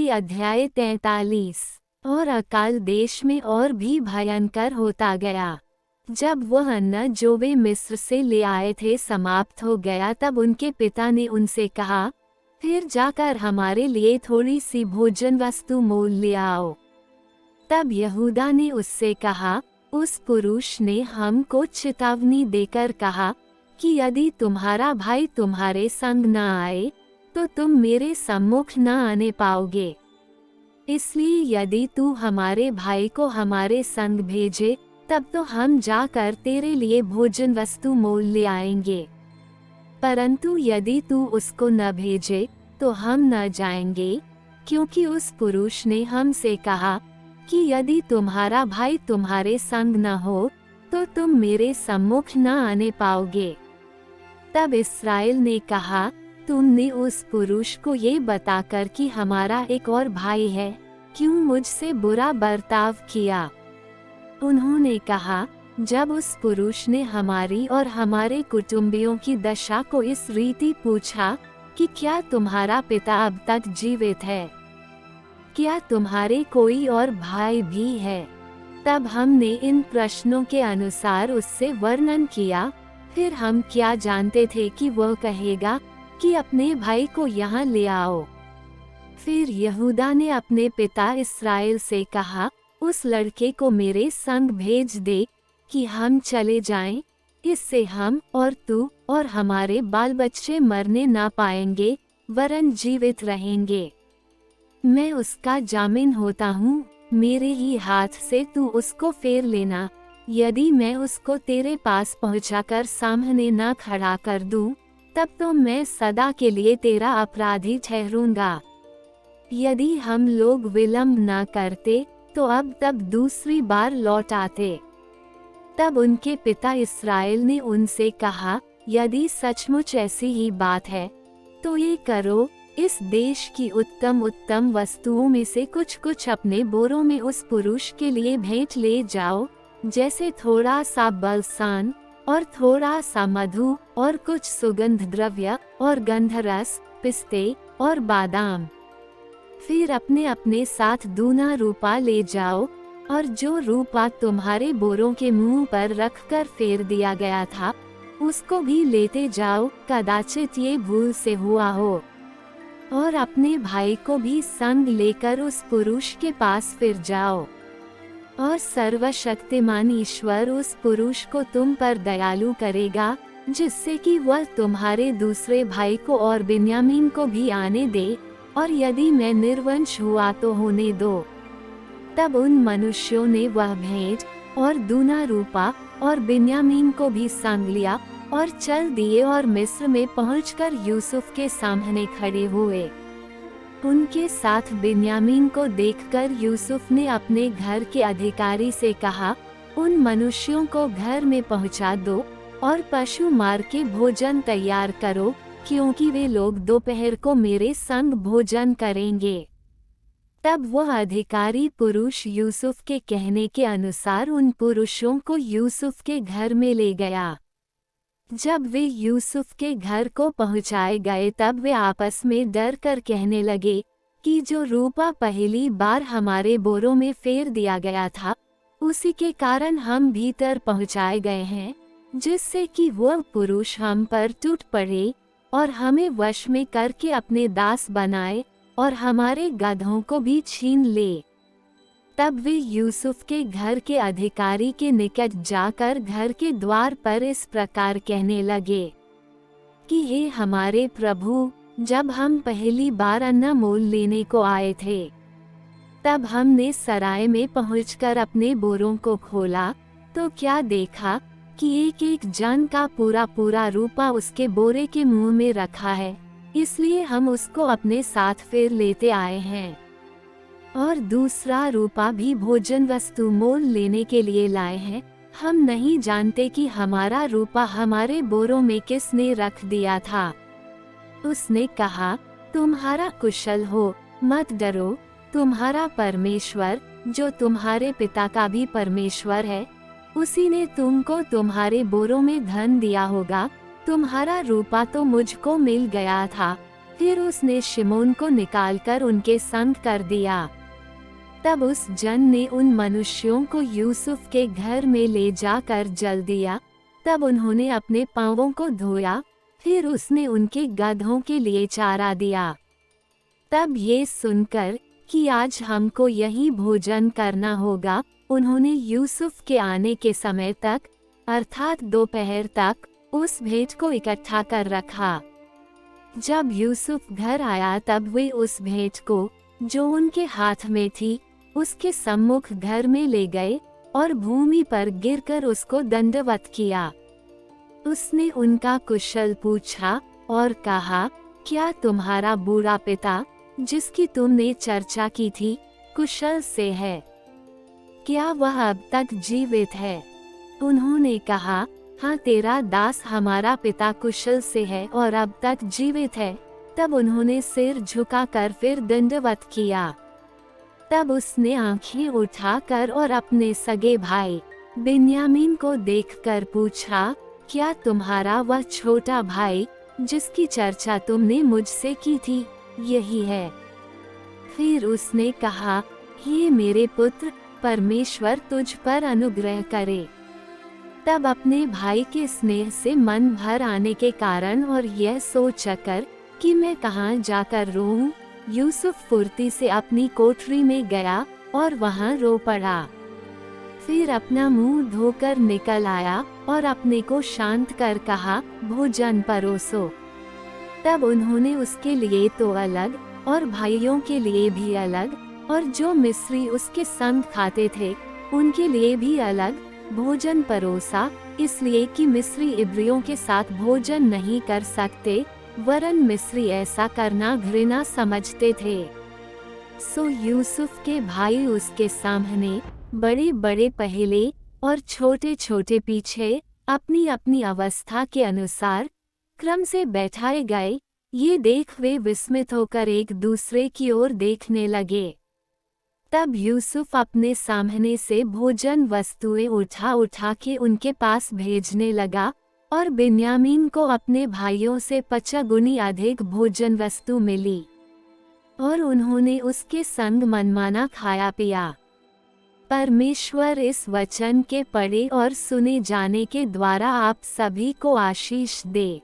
उत्पत्ति अध्याय 43। और अकाल देश में और भी भयंकर होता गया। जब वह अन्न जो वे मिस्र से ले आए थे समाप्त हो गया, तब उनके पिता ने उनसे कहा, फिर जाकर हमारे लिए थोड़ी सी भोजन वस्तु मोल ले आओ। तब यहूदा ने उससे कहा, उस पुरुष ने हमको चेतावनी देकर कहा कि यदि तुम्हारा भाई तुम्हारे संग न आए तो तुम मेरे सम्मुख न आने पाओगे। इसलिए यदि तू हमारे भाई को हमारे संग भेजे, तब तो हम जाकर तेरे लिए भोजन वस्तु मोल ले आएंगे। परंतु यदि तू उसको न भेजे तो हम न जाएंगे, क्योंकि उस पुरुष ने हमसे कहा कि यदि तुम्हारा भाई तुम्हारे संग न हो तो तुम मेरे सम्मुख न आने पाओगे। तब इस्राएल ने कहा, तुमने उस पुरुष को ये बताकर कि हमारा एक और भाई है, क्यों मुझसे बुरा बर्ताव किया? उन्होंने कहा, जब उस पुरुष ने हमारी और हमारे कुटुंबियों की दशा को इस रीति पूछा कि क्या तुम्हारा पिता अब तक जीवित है? क्या तुम्हारे कोई और भाई भी है? तब हमने इन प्रश्नों के अनुसार उससे वर्णन किया। फिर हम क्या जानते थे कि वह कहेगा कि अपने भाई को यहाँ ले आओ। फिर यहूदा ने अपने पिता इस्राएल से कहा, उस लड़के को मेरे संग भेज दे कि हम चले जाएं, इससे हम और तू और हमारे बाल बच्चे मरने ना पाएंगे, वरन जीवित रहेंगे। मैं उसका जामिन होता हूँ, मेरे ही हाथ से तू उसको फेर लेना। यदि मैं उसको तेरे पास पहुँचाकर सामने न खड़ा कर दूँ, तब तो मैं सदा के लिए तेरा अपराधी ठहरूंगा। यदि हम लोग विलंब न करते तो अब तब दूसरी बार लौट आते। तब उनके पिता इस्राएल ने उनसे कहा, यदि सचमुच ऐसी ही बात है तो ये करो, इस देश की उत्तम उत्तम वस्तुओं में से कुछ कुछ अपने बोरों में उस पुरुष के लिए भेंट ले जाओ, जैसे थोड़ा सा बलसान और थोड़ा सा मधु और कुछ सुगंध द्रव्य और गंधरस, पिस्ते और बादाम। फिर अपने अपने साथ दूना रूपा ले जाओ, और जो रूपा तुम्हारे बोरों के मुंह पर रखकर फेर दिया गया था उसको भी लेते जाओ, कदाचित ये भूल से हुआ हो। और अपने भाई को भी संग लेकर उस पुरुष के पास फिर जाओ। और सर्वशक्तिमान ईश्वर उस पुरुष को तुम पर दयालु करेगा, जिससे कि वह तुम्हारे दूसरे भाई को और बिन्यामीन को भी आने दे, और यदि मैं निर्वंश हुआ तो होने दो। तब उन मनुष्यों ने वह भेंट और दूना रूपा और बिन्यामीन को भी संग लिया और चल दिए, और मिस्र में पहुंचकर यूसुफ के सामने खड़े हुए। उनके साथ बिन्यामीन को देखकर यूसुफ ने अपने घर के अधिकारी से कहा, उन मनुष्यों को घर में पहुंचा दो और पशु मार के भोजन तैयार करो, क्योंकि वे लोग दोपहर को मेरे संग भोजन करेंगे। तब वह अधिकारी पुरुष यूसुफ के कहने के अनुसार उन पुरुषों को यूसुफ के घर में ले गया। जब वे यूसुफ के घर को पहुंचाए गए, तब वे आपस में डर कर कहने लगे कि जो रूपा पहली बार हमारे बोरों में फेर दिया गया था, उसी के कारण हम भीतर पहुंचाए गए हैं, जिससे कि वह पुरुष हम पर टूट पड़े और हमें वश में करके अपने दास बनाए और हमारे गधों को भी छीन ले। तब वे यूसुफ के घर के अधिकारी के निकट जाकर घर के द्वार पर इस प्रकार कहने लगे कि हे हमारे प्रभु, जब हम पहली बार अन्न मोल लेने को आए थे, तब हमने सराय में पहुंचकर अपने बोरों को खोला, तो क्या देखा कि एक एक जन का पूरा पूरा रूपा उसके बोरे के मुंह में रखा है, इसलिए हम उसको अपने साथ फिर लेते आए हैं। और दूसरा रूपा भी भोजन वस्तु मोल लेने के लिए लाए हैं। हम नहीं जानते कि हमारा रूपा हमारे बोरों में किसने रख दिया था। उसने कहा, तुम्हारा कुशल हो, मत डरो, तुम्हारा परमेश्वर, जो तुम्हारे पिता का भी परमेश्वर है, उसी ने तुमको तुम्हारे बोरों में धन दिया होगा। तुम्हारा रूपा तो मुझको मिल गया था, फिर उसने शिमोन को निकालकर उनके संग कर दिया। तब उस जन ने उन मनुष्यों को यूसुफ के घर में ले जाकर जल दिया। तब उन्होंने अपने पांवों को धोया, फिर उसने उनके गधों के लिए चारा दिया। तब ये सुनकर कि आज हमको यही भोजन करना होगा, उन्होंने यूसुफ के आने के समय तक अर्थात दोपहर तक उस भेंट को इकट्ठा कर रखा। जब यूसुफ घर आया तब वे उस भेंट को जो उनके हाथ में थी उसके सम्मुख घर में ले गए और भूमि पर गिरकर उसको दंडवत किया। उसने उनका कुशल पूछा और कहा, क्या तुम्हारा बूढ़ा पिता जिसकी तुमने चर्चा की थी कुशल से है? क्या वह अब तक जीवित है? उन्होंने कहा, हाँ, तेरा दास हमारा पिता कुशल से है और अब तक जीवित है। तब उन्होंने सिर झुकाकर फिर दंडवत किया। तब उसने आंखें उठाकर और अपने सगे भाई बिन्यामीन को देखकर पूछा, क्या तुम्हारा वह छोटा भाई जिसकी चर्चा तुमने मुझसे की थी यही है? फिर उसने कहा, हे मेरे पुत्र, परमेश्वर तुझ पर अनुग्रह करे। तब अपने भाई के स्नेह से मन भर आने के कारण और यह सोचकर कि मैं कहाँ जाकर रोऊं, यूसुफ फुर्ती से अपनी कोठरी में गया और वहाँ रो पड़ा। फिर अपना मुंह धोकर निकल आया और अपने को शांत कर कहा, भोजन परोसो। तब उन्होंने उसके लिए तो अलग और भाइयों के लिए भी अलग और जो मिस्री उसके संग खाते थे उनके लिए भी अलग भोजन परोसा, इसलिए कि मिस्री इब्रियों के साथ भोजन नहीं कर सकते, वरन मिस्री ऐसा करना घृणा समझते थे। सो यूसुफ के भाई उसके सामने बड़े बड़े पहले और छोटे छोटे पीछे अपनी अपनी अवस्था के अनुसार क्रम से बैठाए गए। ये देख वे विस्मित होकर एक दूसरे की ओर देखने लगे। तब यूसुफ अपने सामने से भोजन वस्तुएं उठा उठा के उनके पास भेजने लगा और बिन्यामीन को अपने भाइयों से 50 गुनी अधिक भोजन वस्तु मिली और उन्होंने उसके संग मनमाना खाया पिया। परमेश्वर इस वचन के पढ़े और सुने जाने के द्वारा आप सभी को आशीष दे।